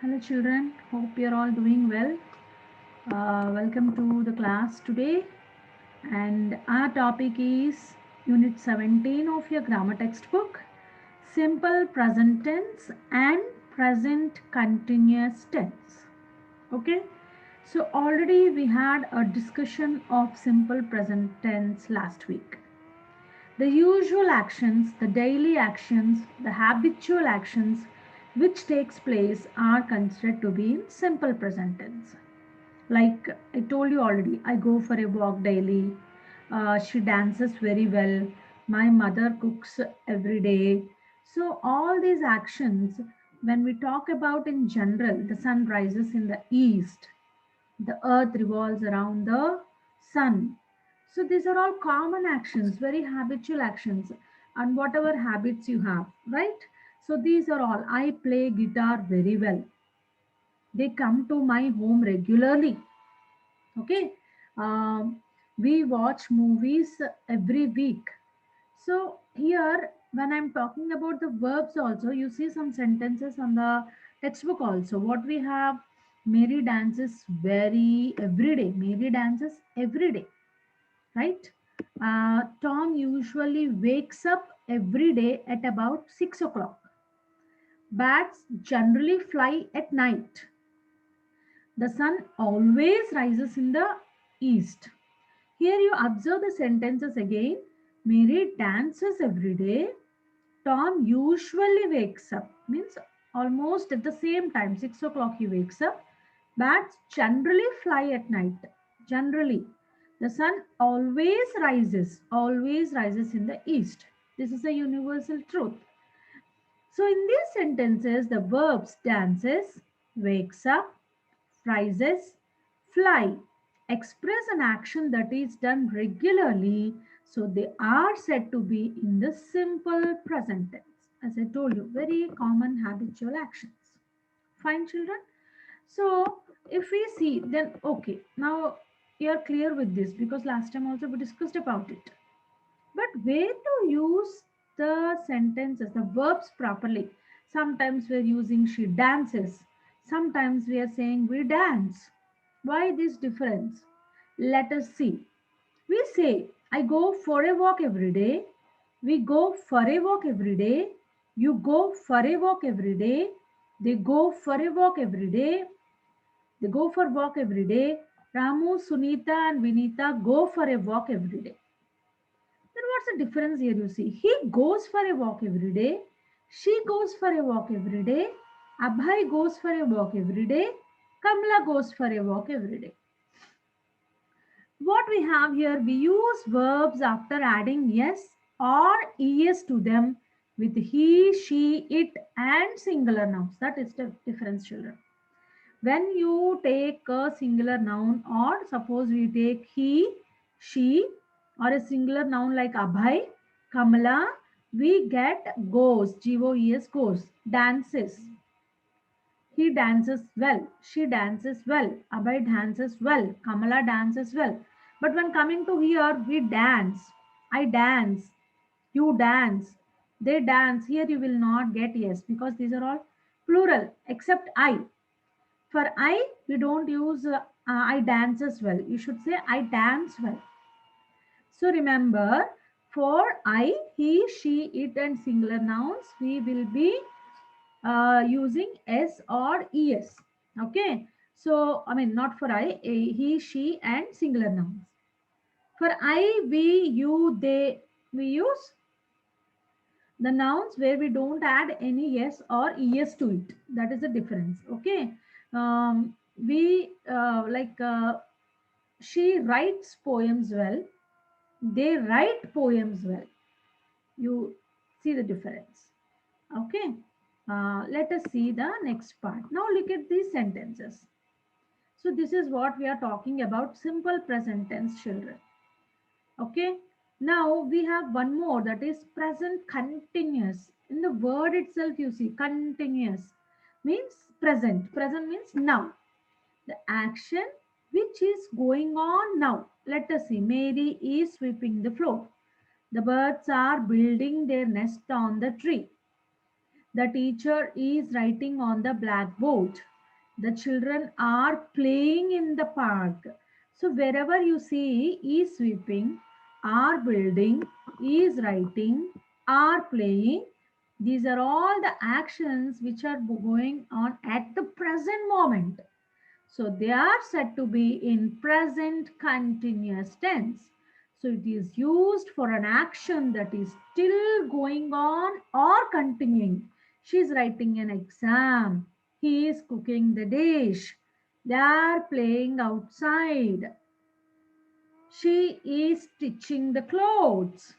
Hello children, hope you're all doing well. Welcome to the class today, and our topic is Unit 17 of your grammar textbook, Simple Present Tense and Present Continuous Tense. Okay, so already we had a discussion of simple present tense last week. The usual actions, the daily actions, the habitual actions which takes place are considered to be in simple present tense. Like I told you already, I go for a walk daily. She dances very well. My mother cooks every day. So all these actions, when we talk about in general, the sun rises in the east, the earth revolves around the sun. So these are all common actions, very habitual actions, and whatever habits you have, right? So these are all. I play guitar very well. They come to my home regularly. Okay. Um, we watch movies every week. So here, when I'm talking about the verbs also, you see some sentences on the textbook also. What we have, Mary dances very every day. Mary dances every day, right? Tom usually wakes up every day at about 6 o'clock. Bats generally fly at night. The sun always rises in the east. Here you observe the sentences again. Mary dances every day. Tom usually wakes up, means almost at the same time, 6 o'clock he wakes up. Bats generally fly at night. Generally. The sun always rises in the east. This is a universal truth. So in these sentences, the verbs dances, wakes up, rises, fly express an action that is done regularly, so they are said to be in the simple present tense. As I told you, very common habitual actions. Fine, children. So if we see, then okay, now you are clear with this because last time also we discussed about it. But where to use the sentences, the verbs properly? Sometimes we're using she dances. Sometimes we are saying we dance. Why this difference? Let us see. We say, I go for a walk every day. We go for a walk every day. You go for a walk every day. They go for a walk every day. They go for walk every day. Ramu, Sunita, and Vinita go for a walk every day. Then what's the difference here? You see, he goes for a walk every day. She goes for a walk every day. Abhay goes for a walk every day. Kamla goes for a walk every day. What we have here, we use verbs after adding yes or es to them with he, she, it, and singular nouns. That is the difference, children. When you take a singular noun, or suppose we take he, she, or a singular noun like Abhay, Kamala, we get goes, G-O-E-S, goes, dances. He dances well, she dances well, Abhay dances well, Kamala dances well. But when coming to here, we dance, I dance, you dance, they dance. Here you will not get yes because these are all plural except I. For I, we don't use I dance as well. You should say I dance well. So remember, for I, he, she, it, and singular nouns, we will be using S or ES. Okay. So, I mean, not for I, he, she, and singular nouns. For I, we, you, they, we use the nouns where we don't add any yes or es to it. That is the difference. Okay. We like she writes poems well, they write poems well. You see the difference. Okay. Let us see the next part. Now look at these sentences. So this is what we are talking about, simple present tense, children. Okay. Now we have one more, that is present continuous. In the word itself, you see continuous means present. Present means now. The action which is going on now. Let us see. Mary is sweeping the floor. The birds are building their nest on the tree. The teacher is writing on the blackboard. The children are playing in the park. So wherever you see is sweeping, are building, is writing, are playing, these are all the actions which are going on at the present moment. So they are said to be in present continuous tense. So it is used for an action that is still going on or continuing. She is writing an exam. He is cooking the dish. They are playing outside. She is stitching the clothes.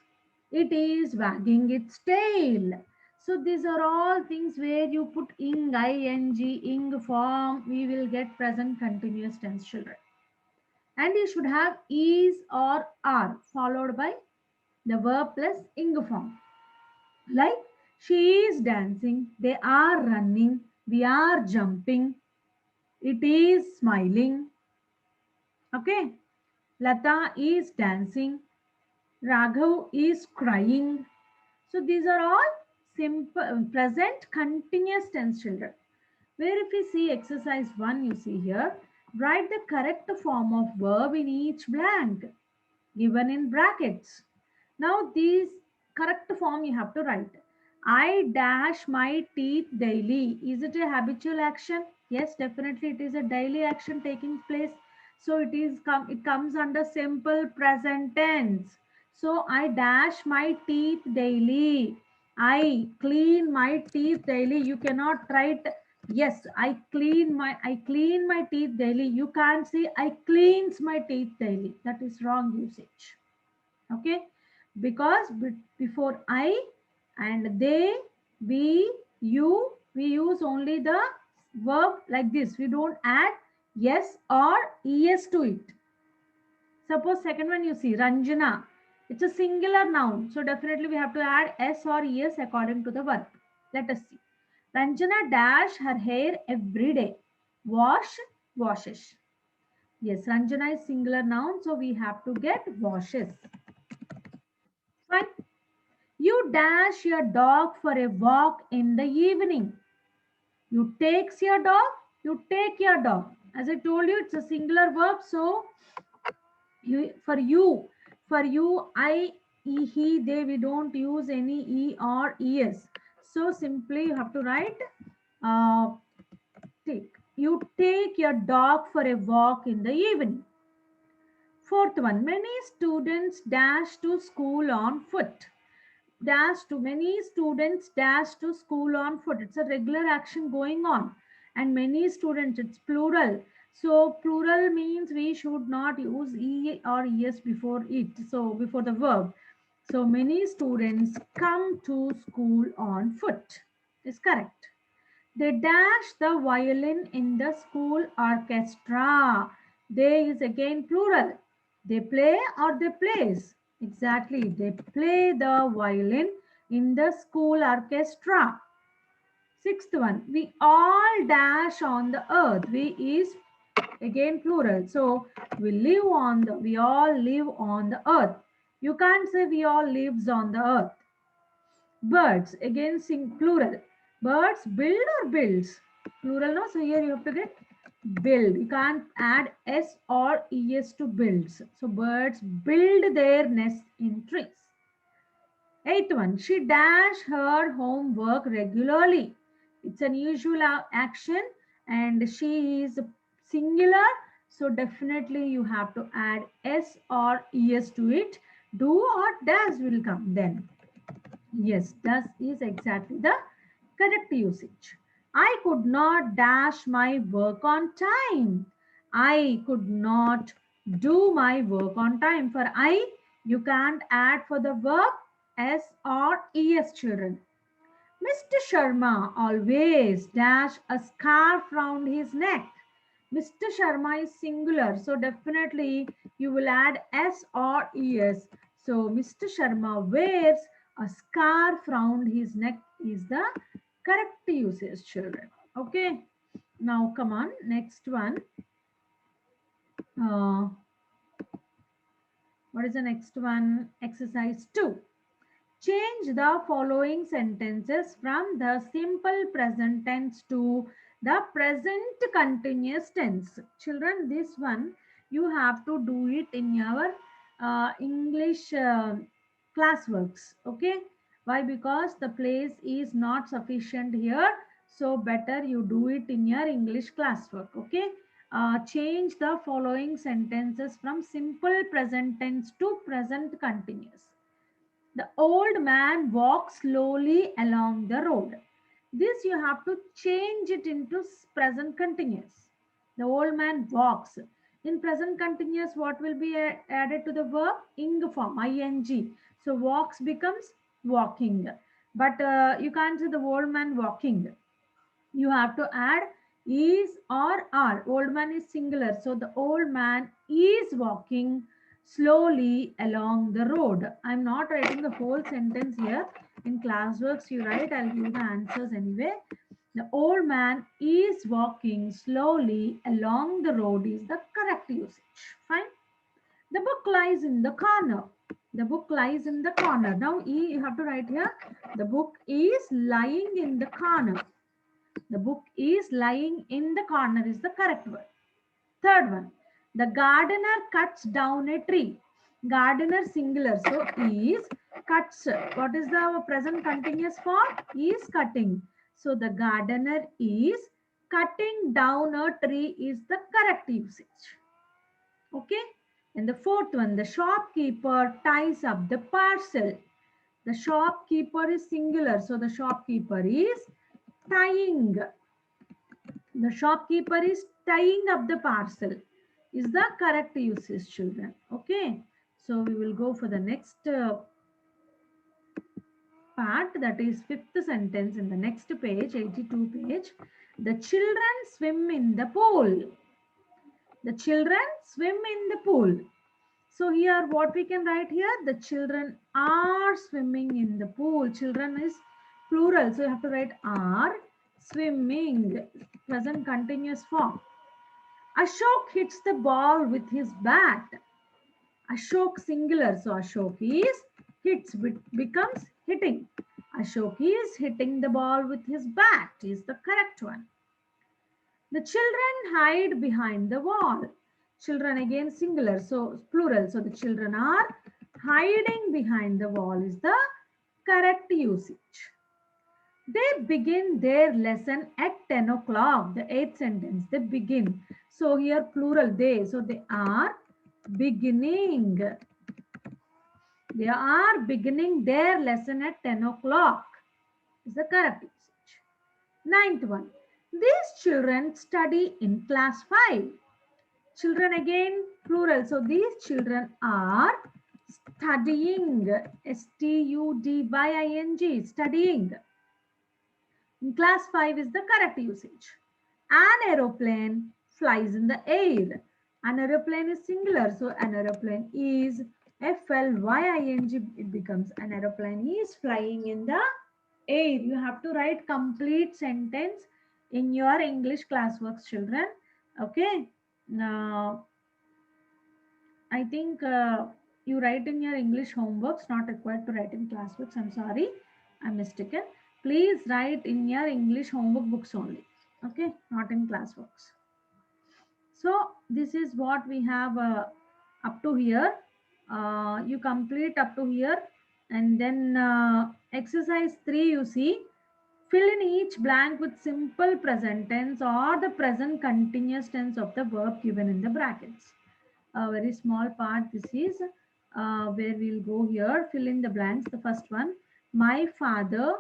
It is wagging its tail. So these are all things where you put ing, ing form, we will get present continuous tense, children. And you should have is or are followed by the verb plus ing form. Like she is dancing, they are running, we are jumping, it is smiling. Okay. Lata is dancing, Raghav is crying. So these are all simple present continuous tense, children. Where if we see exercise 1, you see here, write the correct form of verb in each blank given in brackets. Now these correct form you have to write. I dash my teeth daily. Is it a habitual action? Yes, definitely it is a daily action taking place. So it comes under simple present tense. So I dash my teeth daily. I clean my teeth daily. You cannot write yes, I clean my teeth daily. You can't say I cleans my teeth daily. That is wrong usage. Okay, because before I and they, we, you, we use only the verb like this. We don't add yes or es to it. Suppose second one you see Ranjana, it's a singular noun, so definitely we have to add s or es according to the verb. Let us see. Ranjana dash her hair every day. Wash, washes. Yes, Ranjana is singular noun, so we have to get washes. Fine. You dash your dog for a walk in the evening. You takes your dog, you take your dog. As I told you, it's a singular verb. So you, for you, I, he, they, we don't use any e or es. So simply you have to write uh, take. You take your dog for a walk in the evening. Fourth one, many students dash to school on foot. Dash to many students dash to school on foot. It's a regular action going on. And many students, it's plural. So plural means we should not use e or es before it. So before the verb. So many students come to school on foot. Is correct. They dash the violin in the school orchestra. They is again plural. They play or they plays. Exactly. They play the violin in the school orchestra. Sixth one. We all dash on the earth. We is again plural. So we all live on the earth. You can't say we all lives on the earth. Birds, again sing plural. Birds build or builds? Plural, no? So here you have to get build. You can't add s or es to builds. So birds build their nest in trees. Eighth one, she dash her homework regularly. It's an usual action and she is singular. So definitely you have to add s or es to it. Do or does will come then. Yes, does is exactly the correct usage. I could not dash my work on time. I could not do my work on time. For I, you can't add for the verb s or es, children. Mr. Sharma always dash a scarf round his neck. Mr. Sharma is singular, so definitely you will add s or es. So Mr. Sharma wears a scarf round his neck is the correct usage, children. Okay. Now come on, next one. What is the next one? Exercise 2. Change the following sentences from the simple present tense to the present continuous tense. Children, this one you have to do it in your English classworks. Okay? Why? Because the place is not sufficient here. So better you do it in your English classwork. Okay? Change the following sentences from simple present tense to present continuous. The old man walks slowly along the road. This you have to change it into present continuous. The old man walks. In present continuous, what will be added to the verb? Ing form, ing. So walks becomes walking. But you can't say the old man walking. You have to add is or are. Old man is singular. So the old man is walking slowly along the road. I'm not writing the whole sentence here. In classworks, you write, I'll give the answers anyway. The old man is walking slowly along the road is the correct usage. Fine. The book lies in the corner. The book lies in the corner. Now, you have to write here. The book is lying in the corner. The book is lying in the corner is the correct word. Third one, the gardener cuts down a tree. Gardener singular, so is cuts. What is the present continuous form? Is cutting. So the gardener is cutting down a tree is the correct usage. Okay. And the fourth one, the shopkeeper ties up the parcel. The shopkeeper is singular, so the shopkeeper is tying. The shopkeeper is tying up the parcel is the correct usage, children. Okay. So we will go for the next part, that is fifth sentence in the next page, 82 page. The children swim in the pool. The children swim in the pool. So here what we can write here, the children are swimming in the pool. Children is plural, so you have to write are swimming, present continuous form. Ashok hits the ball with his bat. Ashok singular, so Ashok is hits, becomes hitting. Ashok is hitting the ball with his bat is the correct one. The children hide behind the wall. Children again singular, so plural, so the children are hiding behind the wall is the correct usage. They begin their lesson at 10 o'clock. The eighth sentence, they begin. So here plural, they. So they are beginning. They are beginning their lesson at 10 o'clock. Is the correct usage. Ninth one, these children study in class 5. Children again plural. So these children are studying. S-T-U-D-Y-I-N-G, studying. In class 5 is the correct usage. An aeroplane flies in the air. An aeroplane is singular, so an aeroplane is F-L-Y-I-N-G. It becomes an aeroplane is flying in the air. You have to write complete sentence in your English classworks, children. Okay. Now, I think you write in your English homeworks, not required to write in classworks. I'm sorry, I'm mistaken. Please write in your English homework books only. Okay, not in classworks. So this is what we have up to here. You complete up to here, and then exercise 3 you see. Fill in each blank with simple present tense or the present continuous tense of the verb given in the brackets. A very small part this is where we'll go here. Fill in the blanks. The first one, my father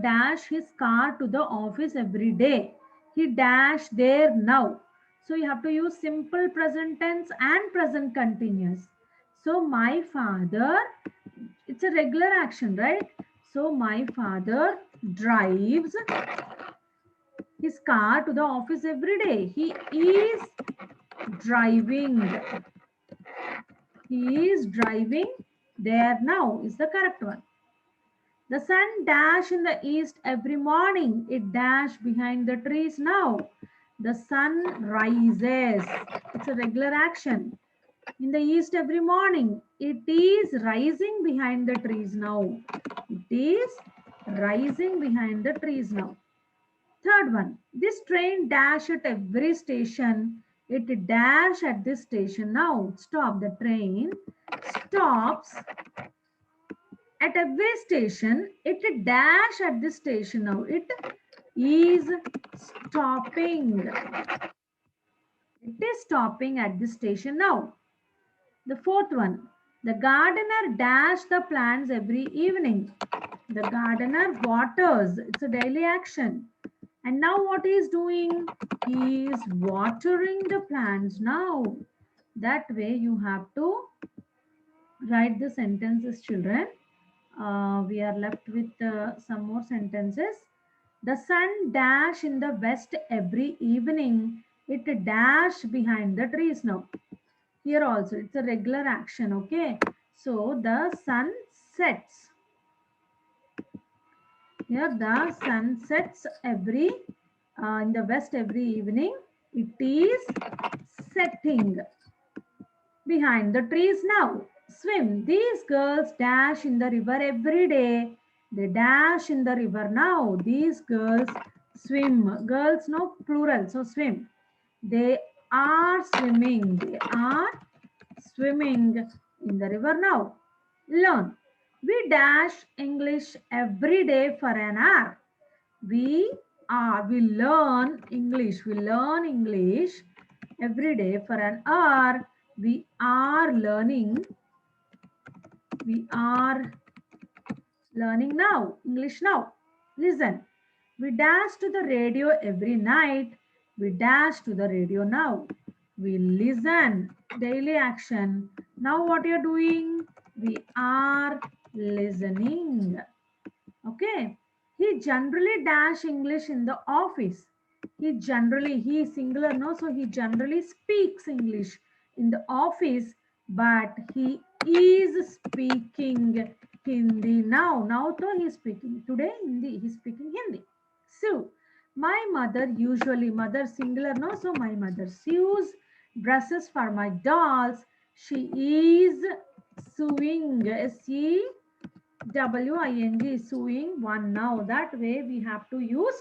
dash his car to the office every day. He dash there now. So you have to use simple present tense and present continuous. So my father, it's a regular action, right? So my father drives his car to the office every day. He is driving. He is driving there now is the correct one. The sun dash in the east every morning. It dash behind the trees now. The sun rises. It's a regular action. In the east every morning. It is rising behind the trees now. It is rising behind the trees now. Third one, this train dash at every station. It dash at this station now. Stop. The train stops at every station. It dash at this station now. It is stopping. It is stopping at this station now. The fourth one, the gardener dash the plants every evening. The gardener waters. It's a daily action. And now what he is doing? He is watering the plants now. That way you have to write the sentences, children. We are left with some more sentences. The sun dash in the west every evening. It dash behind the trees now. Here also it's a regular action. Okay. So the sun sets. Here the sun sets every in the west every evening. It is setting behind the trees now. Swim. These girls dash in the river every day. They dash in the river now. These girls swim. Girls, no plural, so swim. They are swimming. They are swimming in the river now. Learn. We dash English every day for an hour. We learn English. We learn English every day for an hour. We are learning. We are learning now. English now. Listen. We dash to the radio every night. We dash to the radio now. We listen. Daily action. Now what you're doing? We are listening. Okay. He generally dash English in the office. He is singular, no? So he generally speaks English in the office, but he is speaking Hindi now. Now, though he is speaking. Today, Hindi, he is speaking Hindi. So, my mother usually, mother singular, no? So, my mother sews dresses for my dolls. She is sewing. Wing, sewing one now. That way we have to use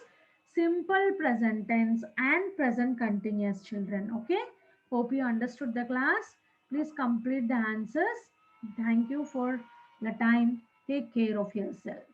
simple present tense and present continuous, children. Okay. Hope you understood the class. Please complete the answers. Thank you for the time. Take care of yourself.